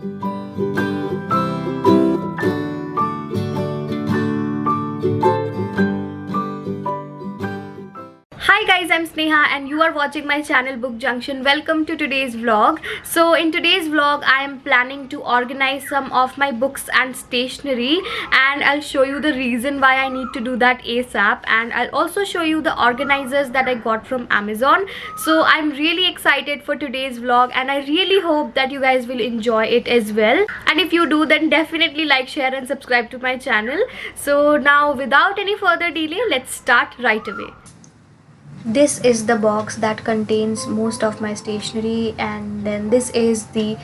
Hi guys, I'm Sneha and you are watching my channel Book Junction. Welcome to today's vlog. So in today's vlog I am planning to organize some of my books and stationery, and I'll show you the reason why I need to do that ASAP, and I'll also show you the organizers that I got from Amazon. So I'm really excited for today's vlog and I really hope that you guys will enjoy it as well. And if you do, then definitely like, share and subscribe to my channel. So now without any further delay, let's start right away. This is the box that contains most of my stationery, and then this is the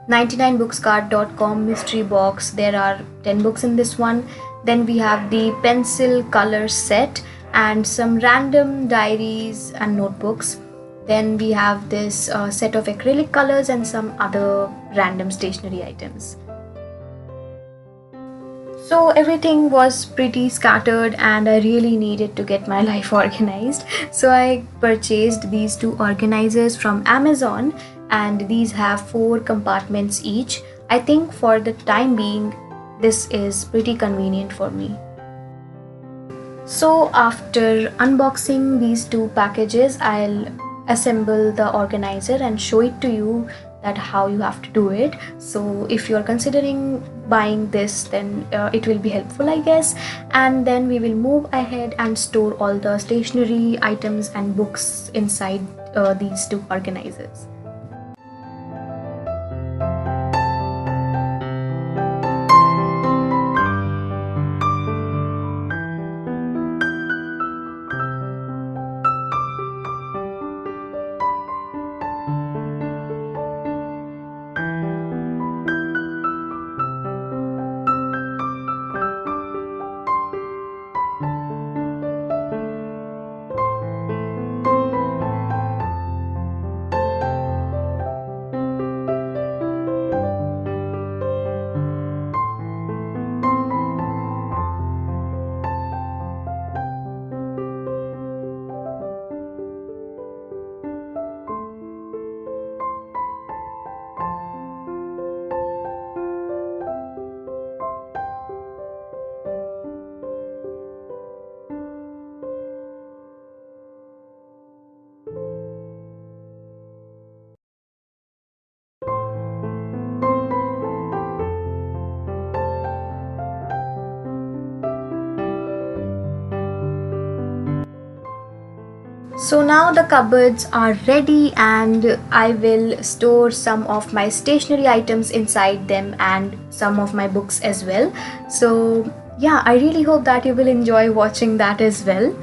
99bookscard.com mystery box. There are 10 books in this one. Then we have the pencil color set and some random diaries and notebooks. Then we have this set of acrylic colors and some other random stationery items. So everything was pretty scattered and I really needed to get my life organized. So I purchased these two organizers from Amazon, and these have 4 compartments each. I think for the time being this is pretty convenient for me. So after unboxing these 2 packages, I'll assemble the organizer and show it to you that how you have to do it. So if you are considering buying this, then it will be helpful, I guess. And then we will move ahead and store all the stationery items and books inside these 2 organizers. So now the cupboards are ready and I will store some of my stationery items inside them and some of my books as well. So yeah, I really hope that you will enjoy watching that as well.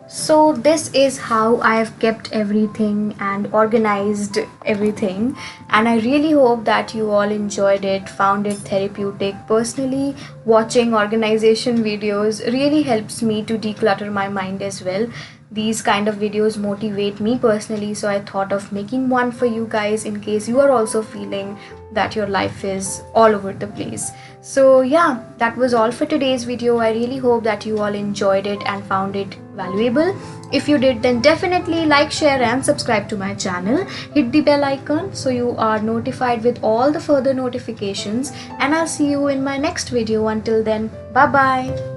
So this is how I have kept everything and organized everything, and I really hope that you all enjoyed it, found it therapeutic. Personally, watching organization videos really helps me to declutter my mind as well. These kind of videos motivate me personally, so I thought of making one for you guys in case you are also feeling that your life is all over the place. So yeah, that was all for today's video. I really hope that you all enjoyed it and found it valuable. If you did, then definitely like, share and subscribe to my channel. Hit the bell icon so you are notified with all the further notifications, and I'll see you in my next video. Until then, bye bye.